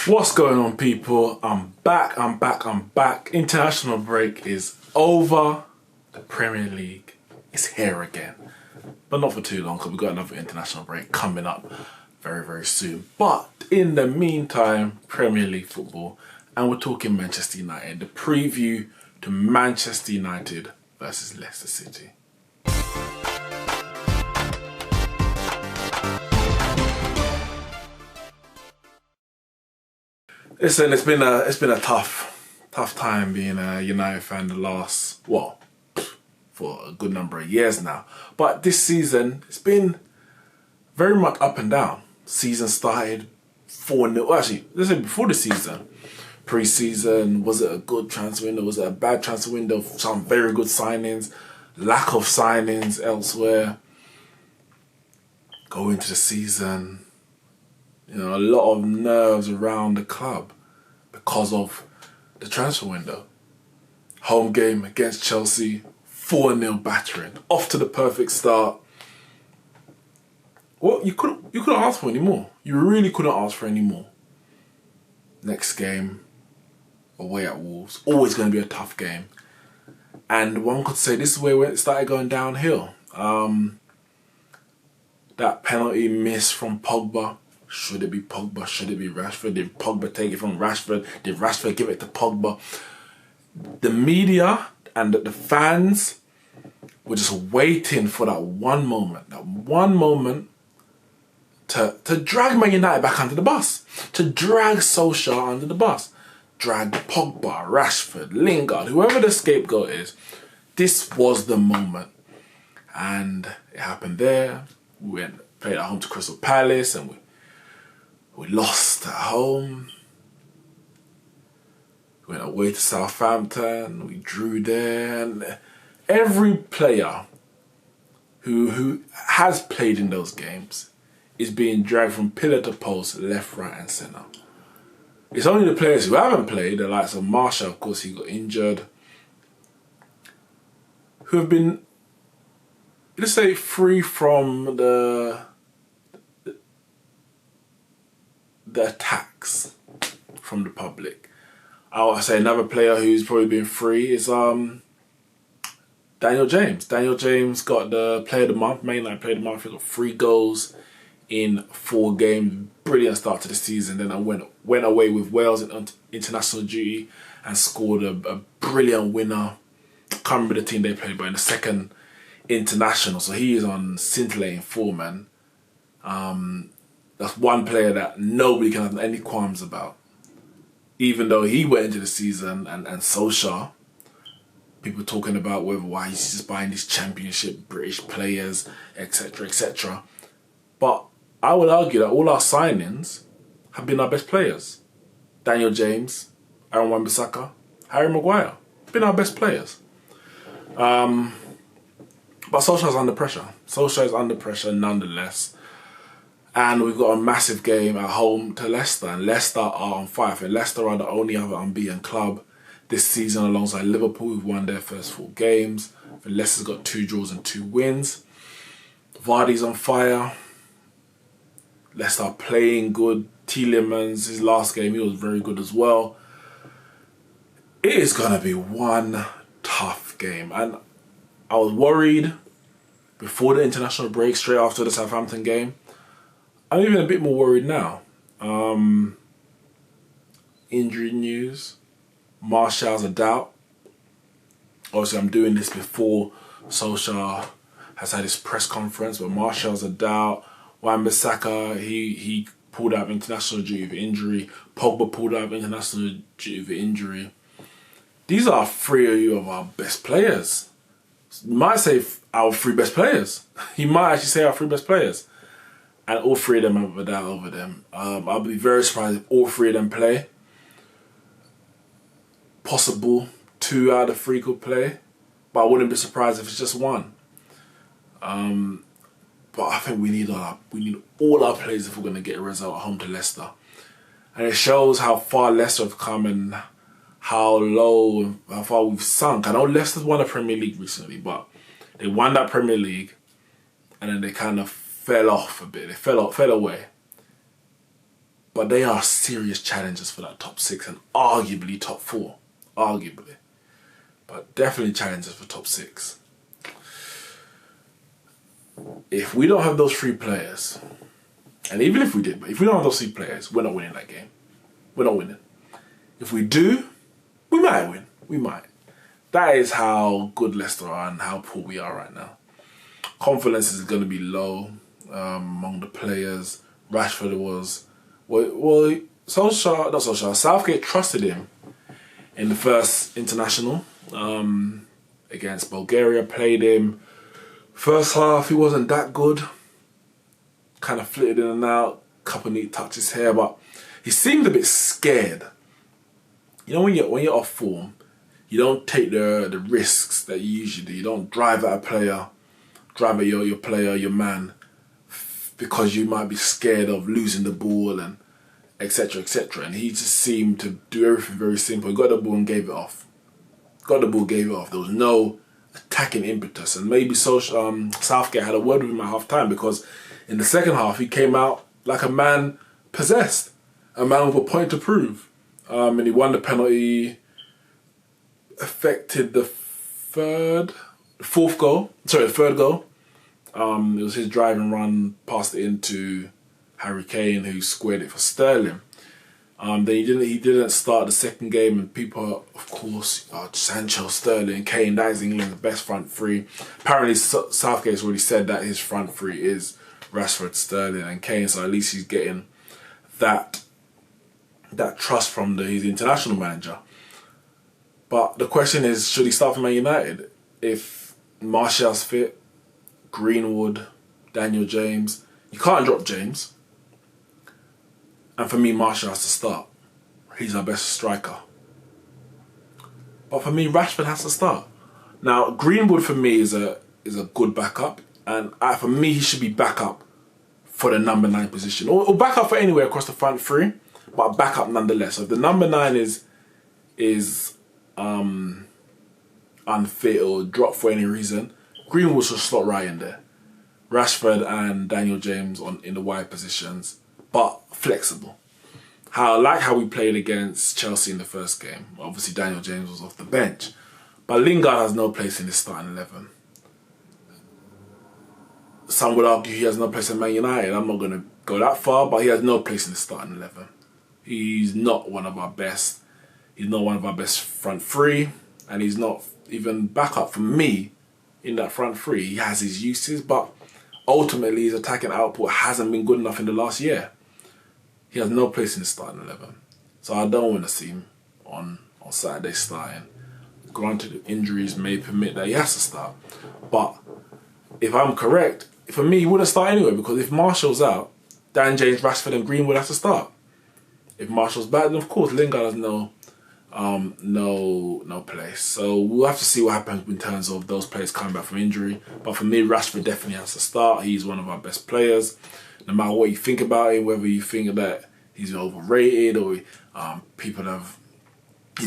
What's going on, people? I'm back. International break is over. The Premier League is here again. But not for too long, because we've got another international break coming up very, very soon. But in the meantime, Premier League football, and we're talking Manchester United. The preview to Manchester United versus Leicester City. Listen, it's been a tough time being a United fan the last, for a good number of years now. But this season, it's been very much up and down. Season started 4-0. Actually, let's say before the season, pre-season, was it a good transfer window? Was it a bad transfer window? Some very good signings, lack of signings elsewhere. Go into the season, a lot of nerves around the club because of the transfer window. Home game against Chelsea, 4-0 battering. Off to the perfect start. Well, you couldn't ask for any more. You really couldn't ask for any more. Next game, away at Wolves. Always going to be a tough game. And one could say this is where it started going downhill. That penalty miss from Pogba. Should it be Pogba? Should it be Rashford? Did Pogba take it from Rashford? Did Rashford give it to Pogba? The media and the fans were just waiting for that one moment to drag Man United back under the bus, to drag Solskjaer under the bus, drag Pogba, Rashford, Lingard, whoever the scapegoat is. This was the moment. And it happened there. We played at home to Crystal Palace and we lost at home. We went away to Southampton. We drew there. And every player who has played in those games is being dragged from pillar to post, left, right and centre. It's only the players who haven't played, the likes of Martial, of course, he got injured, who have been, let's say, free from the attacks from the public. I would say another player who's probably been free is Daniel James. Daniel James got the Player of the Month, mainline Player of the Month. He got 3 goals in 4 games. Brilliant start to the season. Then I went away with Wales in international duty and scored a brilliant winner. I can't remember the team they played, but in the second international. So he is on scintillating form, man. That's one player that nobody can have any qualms about. Even though he went into the season and Solskjaer, people talking about why he's just buying these championship British players, etc., etc. But I would argue that all our signings have been our best players. Daniel James, Aaron Wan-Bissaka, Harry Maguire, been our best players. But Solskjaer's under pressure. Solskjaer is under pressure nonetheless. And we've got a massive game at home to Leicester. And Leicester are on fire. I think Leicester are the only other unbeaten club this season alongside Liverpool, who've won their first 4 games. I think Leicester's got 2 draws and 2 wins. Vardy's on fire. Leicester are playing good. Tielemans, his last game, he was very good as well. It is going to be one tough game. And I was worried before the international break, straight after the Southampton game. I'm even a bit more worried now. Injury news. Martial's a doubt. Obviously, I'm doing this before Solskjaer has had his press conference, but Martial's a doubt. Wan-Bissaka, he pulled out of international due to injury. Pogba pulled out of international due to injury. These are 3 of our best players. You might say our 3 best players. He might actually say our 3 best players. And all 3 of them have a doubt over them. I'll be very surprised if all 3 of them play. Possible 2 out of 3 could play. But I wouldn't be surprised if it's just 1. But I think we need all our players if we're going to get a result at home to Leicester. And it shows how far Leicester have come and how low and how far we've sunk. I know Leicester's won a Premier League recently, but they won that Premier League and then they kind of fell off a bit. They fell away. but they are serious challengers for that top 6 and arguably top 4. Arguably. But definitely challengers for top 6. If we don't have those 3 players, and even if we did, but if we don't have those 3 players, we're not winning that game. We're not winning. If we do, we might win. We might. That is how good Leicester are and how poor we are right now. Confidence is going to be low among the players. Rashford was... Southgate trusted him in the first international against Bulgaria, played him. First half, he wasn't that good. Kind of flitted in and out, couple neat touches here, but he seemed a bit scared. You know, when you're off form, you don't take the risks that you usually do. You don't drive at a player, drive at your player, your man, because you might be scared of losing the ball and etc. etc. And he just seemed to do everything very simple. He got the ball and gave it off. Got the ball, gave it off. There was no attacking impetus, and maybe Southgate had a word with him at half time, because in the second half he came out like a man possessed, a man with a point to prove, and he won the penalty, affected the third goal. It was his driving run, passed it into Harry Kane, who squared it for Sterling. Then he didn't start the second game, and people, of course, Sancho, Sterling, Kane, that is England's best front three. Apparently Southgate's already said that his front three is Rashford, Sterling and Kane, so at least he's getting that trust from his international manager. But the question is, should he start for Man United? If Martial's fit, Greenwood, Daniel James, you can't drop James. And for me, Martial has to start. He's our best striker. But for me, Rashford has to start. Now, Greenwood for me is a good backup, and for me, he should be backup for the number 9 position, or backup for anywhere across the front three, but backup nonetheless. So if the number 9 is unfit or dropped for any reason, Greenwood should slot right in there. Rashford and Daniel James in the wide positions, but flexible. I like how we played against Chelsea in the first game. Obviously, Daniel James was off the bench, but Lingard has no place in the starting 11. Some would argue he has no place in Man United. I'm not going to go that far, but he has no place in the starting 11. He's not one of our best. He's not one of our best front three, and he's not even backup for me in that front three. He has his uses, but ultimately his attacking output hasn't been good enough in the last year. He has no place in the starting 11. So I don't want to see him on Saturday starting. Granted, injuries may permit that he has to start. But if I'm correct, for me, he wouldn't start anyway, because if Martial's out, Dan James, Rashford and Greenwood have to start. If Martial's back, then of course Lingard has no place. So we'll have to see what happens in terms of those players coming back from injury. But for me, Rashford definitely has to start. He's one of our best players. No matter what you think about him, whether you think that he's overrated or he's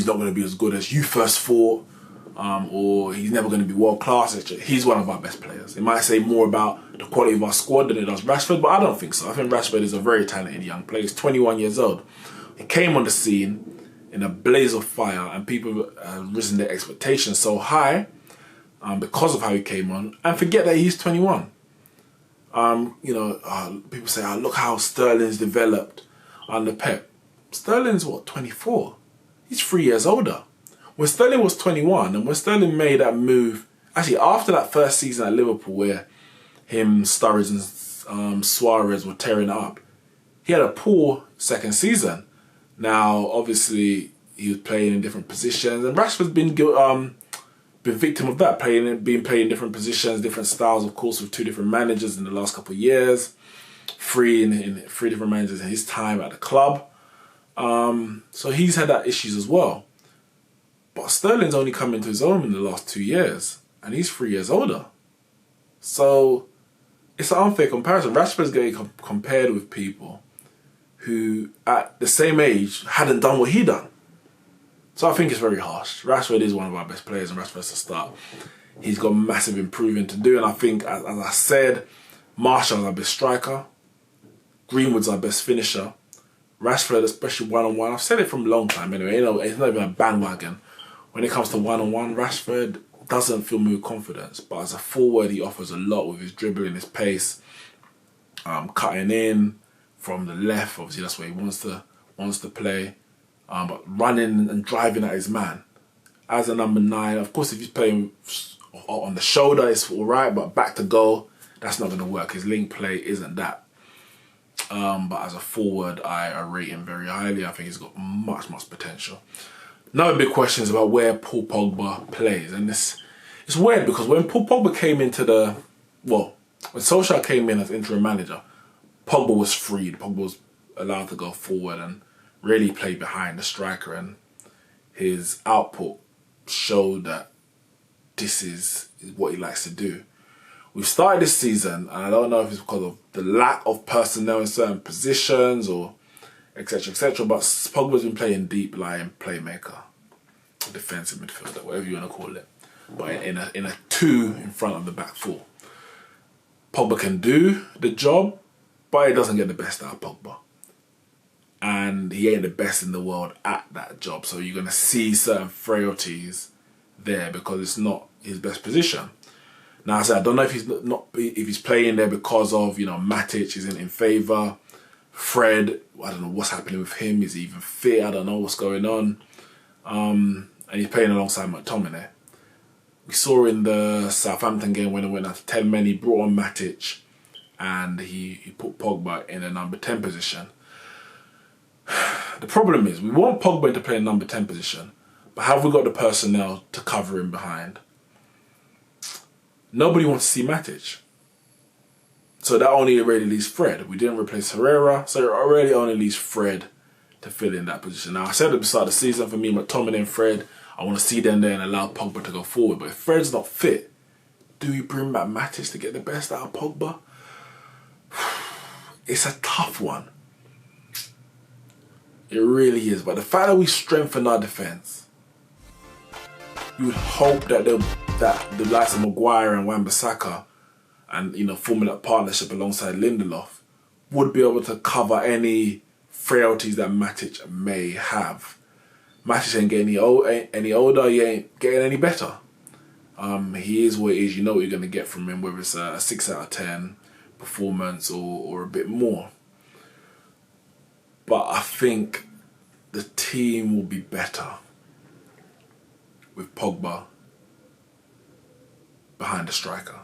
not going to be as good as you first thought, or he's never going to be world class, he's one of our best players. It might say more about the quality of our squad than it does Rashford, but I don't think so. I think Rashford is a very talented young player. He's 21 years old. He came on the scene in a blaze of fire, and people have risen their expectations so high because of how he came on, and forget that he's 21. People say, look how Sterling's developed under Pep. Sterling's 24? He's 3 years older. When Sterling was 21, and when Sterling made that move, actually after that first season at Liverpool where him, Sturridge and Suarez were tearing it up, he had a poor second season. Now, obviously, he was playing in different positions, and Rashford's been victim of that, being played in different positions, different styles, of course, with 2 different managers in the last couple of years, 3 different managers in his time at the club. So he's had that issues as well. But Sterling's only come into his own in the last 2 years, and he's 3 years older. So it's an unfair comparison. Rashford's getting compared with people who, at the same age, hadn't done what he done. So I think it's very harsh. Rashford is one of our best players, and Rashford has to start. He's got massive improving to do, and I think, as I said, Martial's our best striker, Greenwood's our best finisher, Rashford, especially one-on-one, I've said it from a long time anyway, it's not even a bandwagon. When it comes to one-on-one, Rashford doesn't fill me with confidence, but as a forward, he offers a lot with his dribbling, his pace, cutting in from the left. Obviously, that's where he wants to play, but running and driving at his man. As a number 9, of course, if he's playing on the shoulder, it's all right, but back to goal, that's not going to work. His link play isn't that. But as a forward, I rate him very highly. I think he's got much potential. Another big question is about where Paul Pogba plays, and it's weird because when Paul Pogba came into when Solskjaer came in as interim manager, Pogba was freed. Pogba was allowed to go forward and really play behind the striker, and his output showed that this is what he likes to do. We've started this season, and I don't know if it's because of the lack of personnel in certain positions or etc., but Pogba's been playing deep lying playmaker, defensive midfielder, whatever you want to call it, but in a 2 in front of the back 4. Pogba can do the job, but he doesn't get the best out of Pogba. And he ain't the best in the world at that job, so you're going to see certain frailties there because it's not his best position. Now, I don't know if he's playing there because of, Matic isn't in favour. Fred, I don't know what's happening with him. Is he even fit? I don't know what's going on. And he's playing alongside McTominay. We saw in the Southampton game when it went out to 10 men, he brought on Matic and he put Pogba in a number 10 position. The problem is we want Pogba to play in number 10 position, but have we got the personnel to cover him behind? Nobody wants to see Matic. So that only already leaves Fred. We didn't replace Herrera, so it already only leaves Fred to fill in that position. Now, I said at the start of the season, for me, McTominay and Fred, I want to see them there and allow Pogba to go forward. But if Fred's not fit, do you bring back Matic to get the best out of Pogba? It's a tough one. It really is. But the fact that we strengthen our defence, you would hope that the likes of Maguire and Wan-Bissaka and, forming that partnership alongside Lindelof would be able to cover any frailties that Matic may have. Matic ain't getting any older, he ain't getting any better. He is what he is. You know what you're going to get from him, whether it's a 6 out of 10 performance or a bit more. But I think the team will be better with Pogba behind the striker.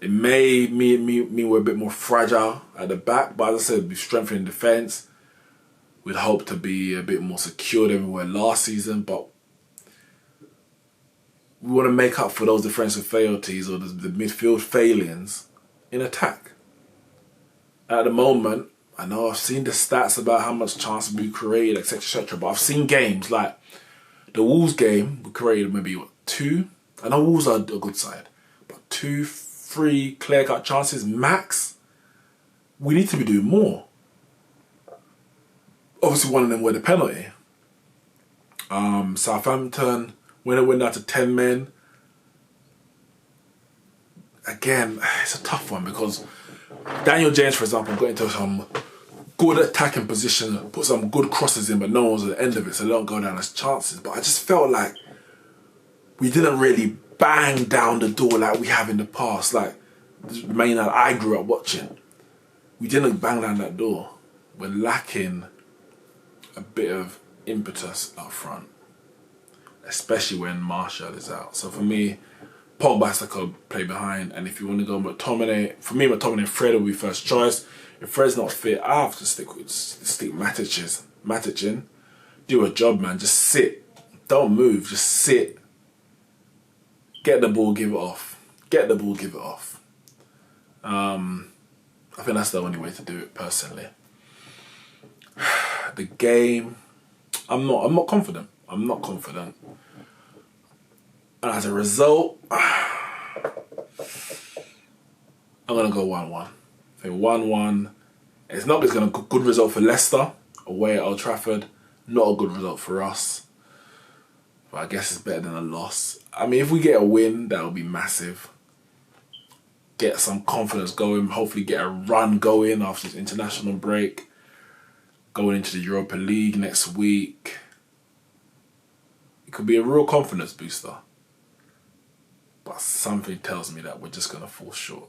It may mean we're a bit more fragile at the back, but as I said, we've strengthened defence. We'd hope to be a bit more secure than we were last season, but we want to make up for those defensive frailties or the midfield failings in attack. At the moment, I know I've seen the stats about how much chances we created, etc., but I've seen games like the Wolves game, we created maybe, 2? I know Wolves are a good side, but 2, 3 clear-cut chances max. We need to be doing more. Obviously, one of them were the penalty. Southampton, when it went down to 10 men, again, it's a tough one because Daniel James, for example, got into some good attacking position, put some good crosses in, but no one was at the end of it, so they don't go down as chances. But I just felt like we didn't really bang down the door like we have in the past, like the Man United I grew up watching. We didn't bang down that door. We're lacking a bit of impetus up front, especially when Martial is out. So for me, Pogba has to play behind, and if you want to go McTominay, for me, McTominay and Fred will be first choice. If Fred's not fit, I have to stick Matic in. Do a job, man. Just sit. Don't move. Just sit. Get the ball, give it off. Get the ball, give it off. I think that's the only way to do it, personally. The game, I'm not confident. I'm not confident. And as a result, I'm going to go 1-1. I think 1-1. It's not going to be a good result for Leicester away at Old Trafford. Not a good result for us. But I guess it's better than a loss. I mean, if we get a win, that would be massive. Get some confidence going. Hopefully get a run going after this international break. going into the Europa League next week. It could be a real confidence booster. But something tells me that we're just going to fall short.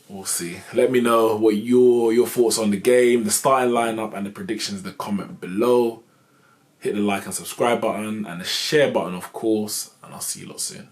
We'll see. Let me know what your thoughts on the game, the starting lineup, and the predictions in the comment below. Hit the like and subscribe button and the share button, of course. And I'll see you lot soon.